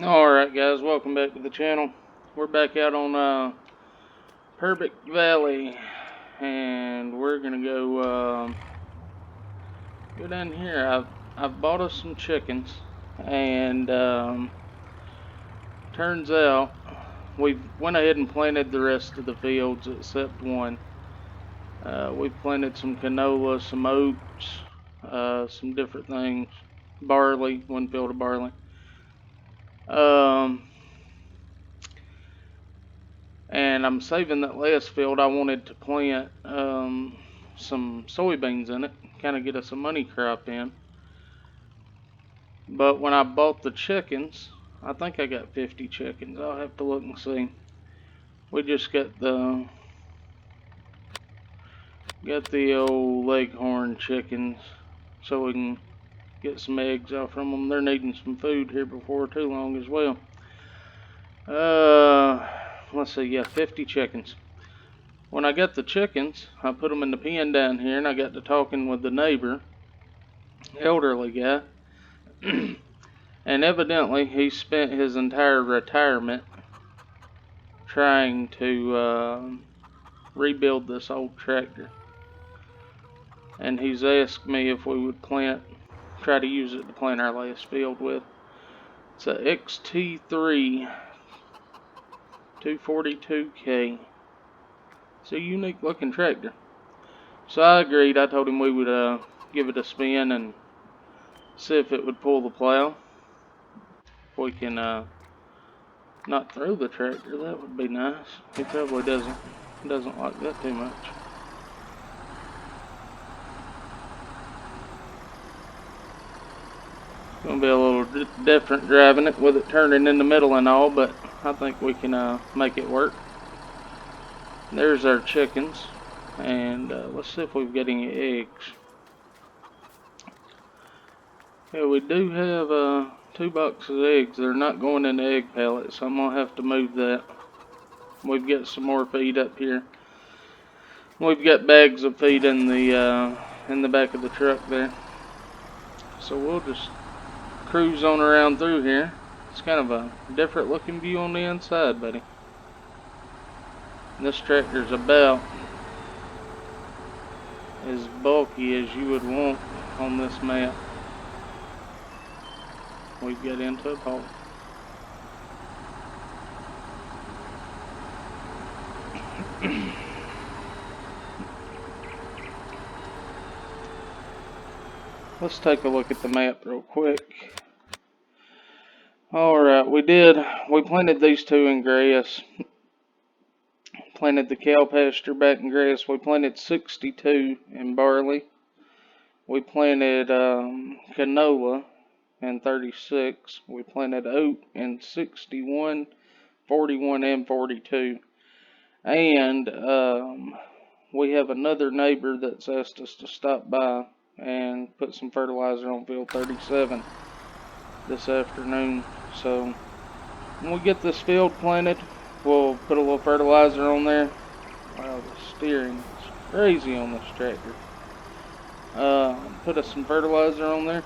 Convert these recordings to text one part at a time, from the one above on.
Alright guys, welcome back to the channel. We're back out on Purbeck Valley, and we're gonna go down here. I've bought us some chickens, and turns out we went ahead and planted the rest of the fields except one. We planted some canola, some oats, some different things, barley, one field of barley. And I'm saving that last field. I wanted to plant some soybeans in it, kind of get us a money crop in. But when I bought the chickens, I think I got 50 chickens. I'll have to look and see. We just got the old leghorn chickens, so we can get some eggs out from them. They're needing some food here before too long as well. Let's see, yeah, 50 chickens. When I got the chickens, I put them in the pen down here, and I got to talking with the neighbor, elderly guy, and evidently he spent his entire retirement trying to rebuild this old tractor. And he's asked me if we would try to use it to plant our last field with. It's a XT3 242K. It's a unique looking tractor. So I agreed. I told him we would give it a spin and see if it would pull the plow. If we can not throw the tractor, that would be nice. He probably doesn't like that too much. It's gonna be a little different driving it with it turning in the middle and all, but I think we can make it work. There's our chickens, and let's see if we've got any eggs. Yeah, we do have 2 boxes of eggs. They're not going in the egg pallets, so I'm gonna have to move that. We've got some more feed up here. We've got bags of feed in the back of the truck there. So we'll just cruise on around through here. It's kind of a different looking view on the inside, buddy. This tractor's about as bulky as you would want on this map. We've got into a pole. Let's take a look at the map real quick. Alright, we planted these 2 in grass. Planted the cow pasture back in grass. We planted 62 in barley. We planted canola in 36. We planted oat in 61, 41, and 42. And we have another neighbor that's asked us to stop by and put some fertilizer on field 37 this afternoon. So when we get this field planted, we'll put a little fertilizer on there. Wow, the steering is crazy on this tractor. Put us some fertilizer on there.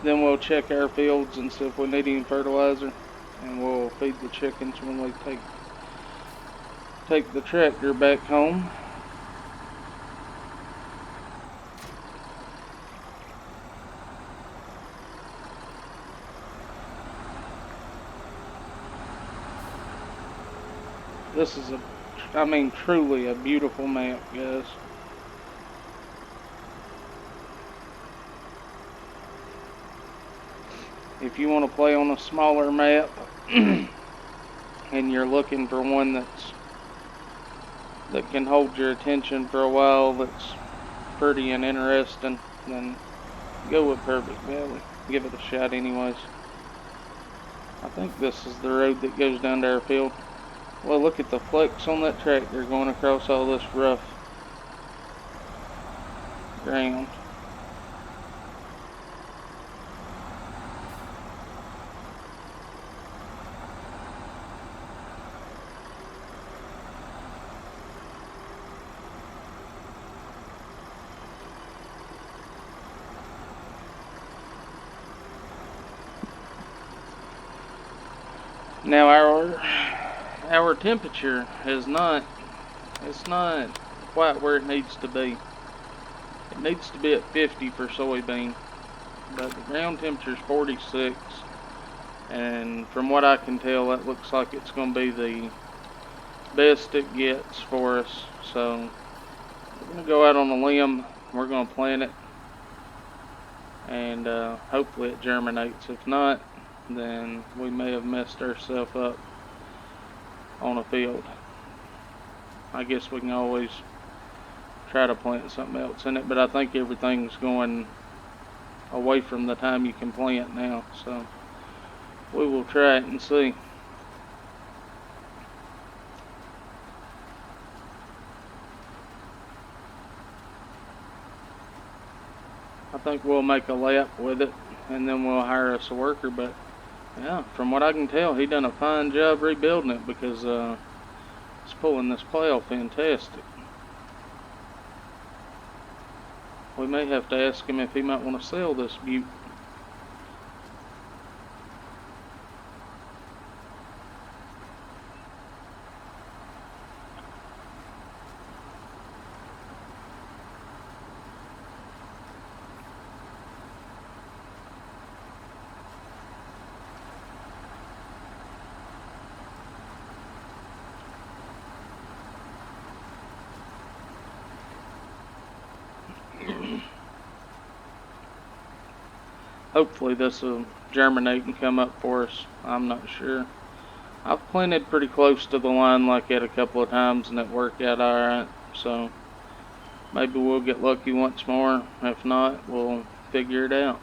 Then we'll check our fields and see if we need any fertilizer, and we'll feed the chickens when we take the tractor back home. This is truly a beautiful map, guys. If you want to play on a smaller map and you're looking for one that can hold your attention for a while, that's pretty and interesting, then go with Purbeck Valley. Give it a shot anyways. I think this is the road that goes down to our field. Well, look at the flex on that tractor going across all this rough ground. Now our temperature is not, it's not quite where it needs to be. It needs to be at 50 for soybean, but the ground temperature is 46, and from what I can tell, that looks like it's going to be the best it gets for us. So we're going to go out on a limb. We're going to plant it, and hopefully it germinates. If not, then we may have messed ourselves up on a field. I guess we can always try to plant something else in it, but I think everything's going away from the time you can plant now, so we will try it and see. I think we'll make a lap with it, and then we'll hire us a worker. But yeah, from what I can tell, he done a fine job rebuilding it, because it's pulling this plow fantastic. We may have to ask him if he might want to sell this butte. Hopefully this will germinate and come up for us. I'm not sure. I've planted pretty close to the line like that a couple of times, and it worked out alright. So maybe we'll get lucky once more. If not, we'll figure it out.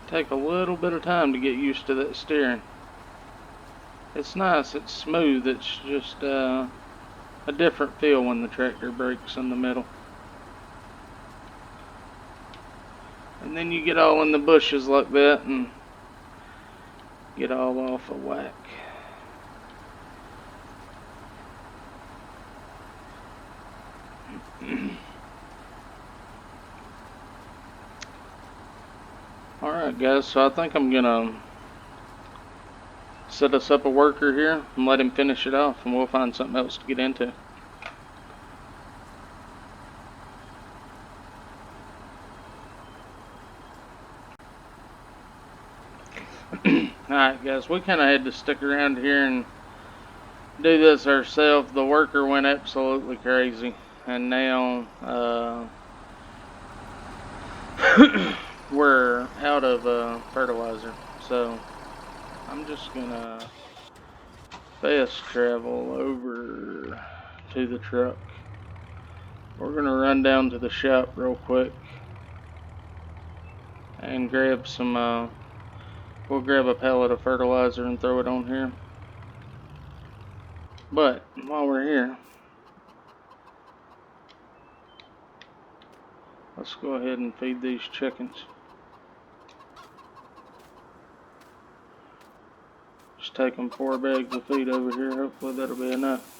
Take a little bit of time to get used to that steering. It's nice, it's smooth, it's just a different feel when the tractor brakes in the middle. And then you get all in the bushes like that and get all off of whack. Alright guys, so I think I'm gonna set us up a worker here and let him finish it off, and we'll find something else to get into. Alright guys, we kind of had to stick around here and do this ourselves. The worker went absolutely crazy, and now we're out of fertilizer, so I'm just gonna fast travel over to the truck. We're gonna run down to the shop real quick and grab some we'll grab a pallet of fertilizer and throw it on here. But while we're here, let's go ahead and feed these chickens. Just take them 4 bags of feed over here. Hopefully that'll be enough.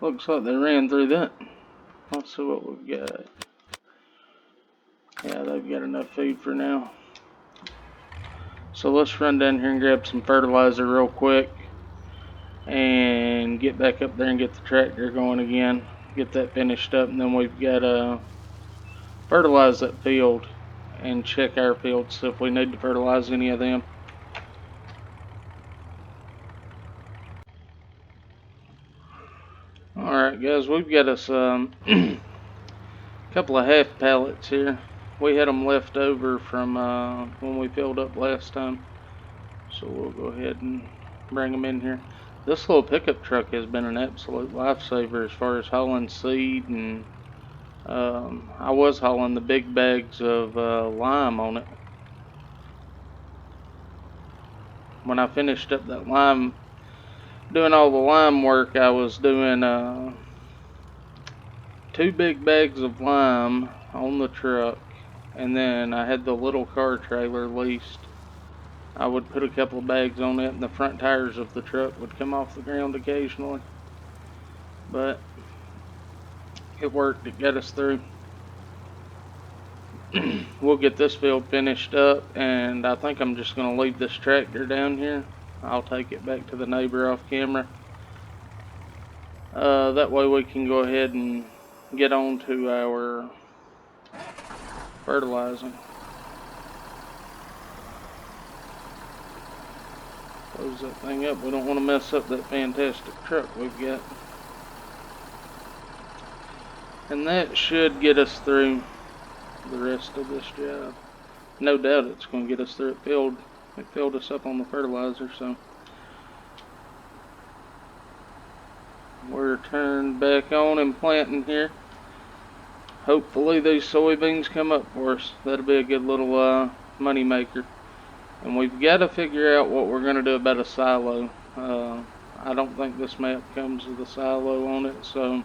Looks like they ran through that. Let's see what we've got. Yeah, they've got enough feed for now. So let's run down here and grab some fertilizer real quick and get back up there and get the tractor going again. Get that finished up, and then we've got to fertilize that field and check our fields, see if we need to fertilize any of them. Alright guys, we've got us a couple of half pallets here. We had them left over from when we filled up last time, so we'll go ahead and bring them in here. This little pickup truck has been an absolute lifesaver as far as hauling seed, and I was hauling the big bags of lime on it. When I finished up that lime, doing all the lime work, I was doing 2 big bags of lime on the truck, and then I had the little car trailer leased. I would put a couple of bags on it, and the front tires of the truck would come off the ground occasionally. But it worked, it got us through. We'll get this field finished up, and I think I'm just going to leave this tractor down here. I'll take it back to the neighbor off camera. That way we can go ahead and get on to our fertilizing. Close that thing up. We don't want to mess up that fantastic truck we've got. And that should get us through the rest of this job. No doubt it's going to get us through it. It filled us up on the fertilizer, so we're turned back on and planting here. Hopefully these soybeans come up for us. That'll be a good little money maker. And we've got to figure out what we're going to do about a silo. I don't think this map comes with a silo on it, so,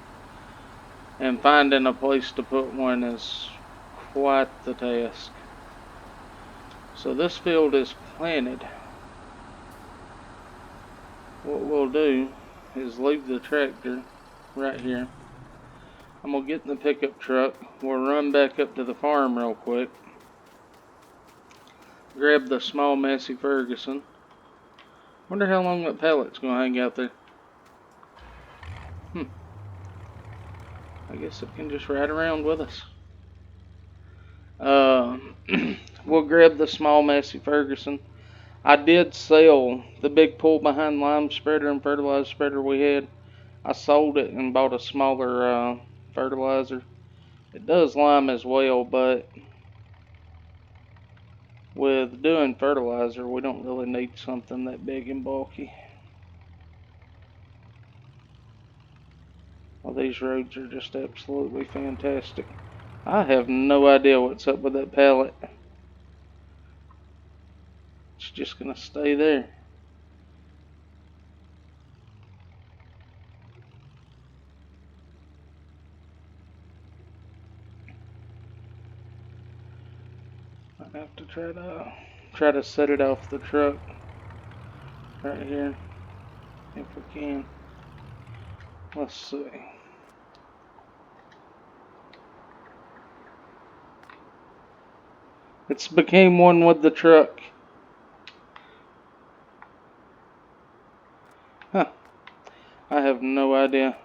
and finding a place to put one is quite the task. So this field is planted. What we'll do is leave the tractor right here. I'm going to get in the pickup truck. We'll run back up to the farm real quick. Grab the small Massey Ferguson. Wonder how long that pallet's going to hang out there. I guess it can just ride around with us. We'll grab the small Massey Ferguson. I did sell the big pull behind lime spreader and fertilizer spreader we had. I sold it and bought a smaller fertilizer. It does lime as well, but with doing fertilizer, we don't really need something that big and bulky. Well, these roads are just absolutely fantastic. I have no idea what's up with that pallet. It's just going to stay there. I have to try to set it off the truck right here if we can. Let's see. It's became one with the truck. Huh. I have no idea.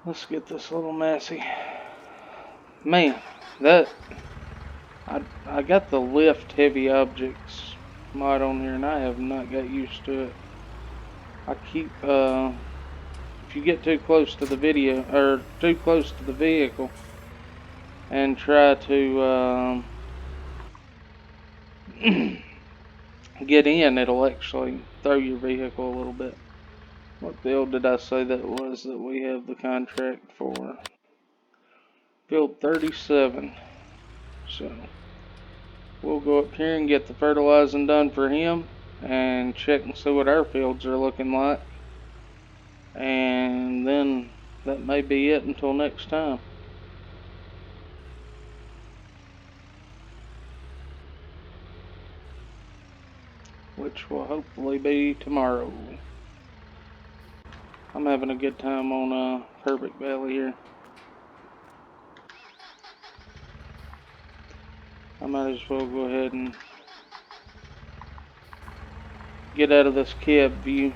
Let's get this little Massey. Man, that I got the lift heavy objects mod on here, and I have not got used to it. I keep if you get too close to the video or too close to the vehicle and try to get in, it'll actually throw your vehicle a little bit. What field did I say that was that we have the contract for? Field 37. So we'll go up here and get the fertilizing done for him and check and see what our fields are looking like. And then that may be it until next time. Which will hopefully be tomorrow. I'm having a good time on Purbeck Valley here. I might as well go ahead and get out of this cab view.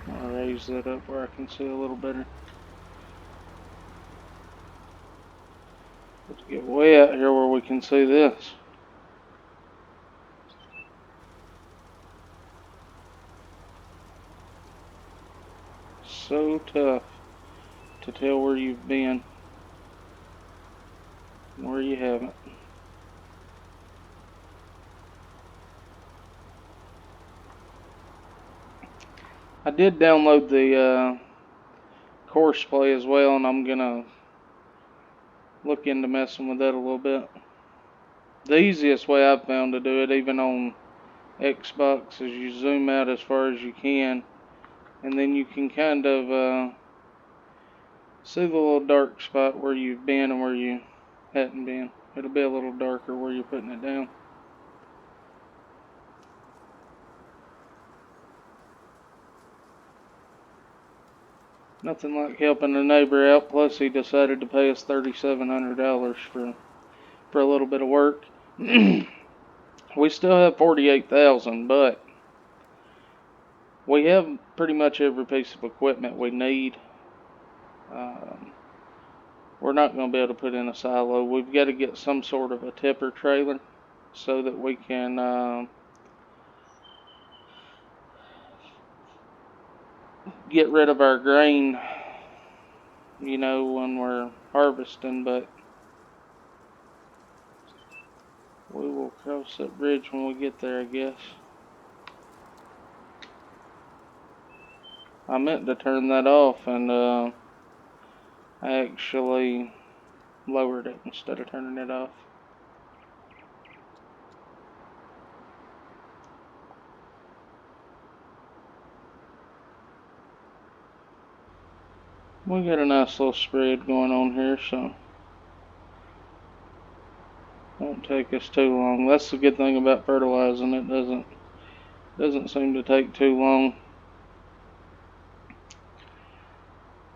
I'll raise that up where I can see a little better. Let's get way out here where we can see this. So tough to tell where you've been and where you haven't. I did download the course play as well, and I'm gonna look into messing with that a little bit. The easiest way I've found to do it, even on Xbox, is you zoom out as far as you can, and then you can kind of see the little dark spot where you've been and where you hadn't been. It'll be a little darker where you're putting it down. Nothing like helping a neighbor out, plus he decided to pay us $3,700 for a little bit of work. We still have 48,000, but we have pretty much every piece of equipment we need. We're not going to be able to put in a silo. We've got to get some sort of a tipper trailer so that we can get rid of our grain, you know, when we're harvesting. But we will cross that bridge when we get there, I guess. I meant to turn that off, and I actually lowered it instead of turning it off. We got a nice little spread going on here, so won't take us too long. That's the good thing about fertilizing. It doesn't seem to take too long.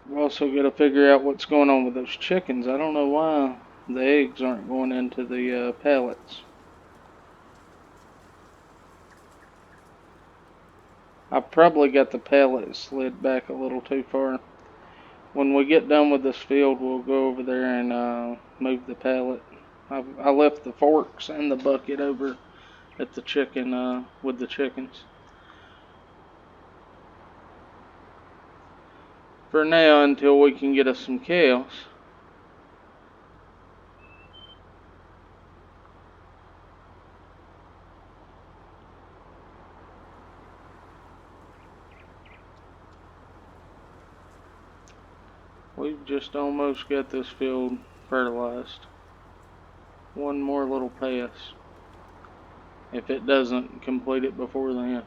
We've also got to figure out what's going on with those chickens. I don't know why the eggs aren't going into the pellets. I probably got the pellet slid back a little too far. When we get done with this field, we'll go over there and move the pellet. I left the forks and the bucket over at the chicken with the chickens. For now, until we can get us some cows. We've just almost got this field fertilized. One more little pass. If it doesn't complete it before then.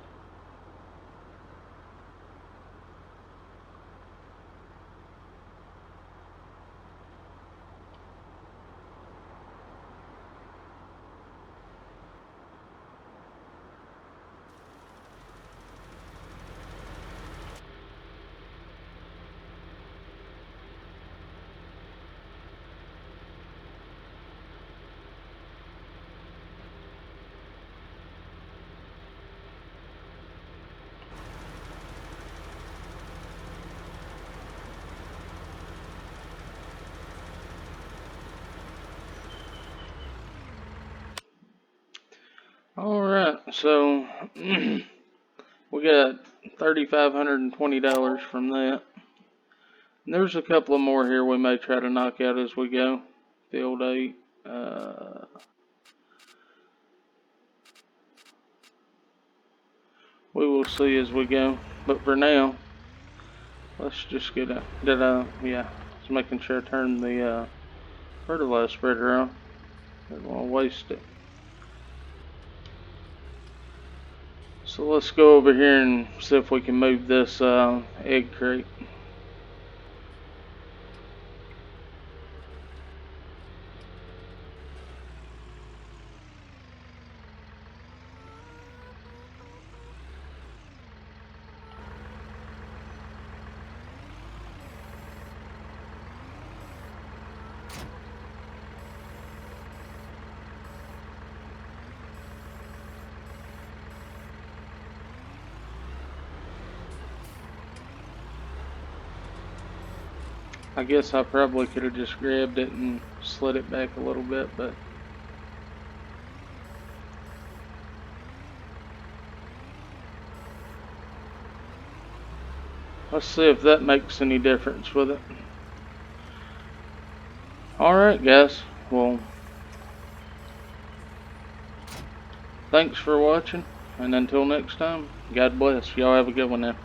Alright, so we got $3,520 from that. And there's a couple of more here we may try to knock out as we go. Field 8. We will see as we go. But for now, let's just get a, just making sure I turn the fertilizer spreader on. I don't want to waste it. So let's go over here and see if we can move this egg crate. I guess I probably could have just grabbed it and slid it back a little bit, but let's see if that makes any difference with it. Alright guys, well, thanks for watching, and until next time, God bless. Y'all have a good one now.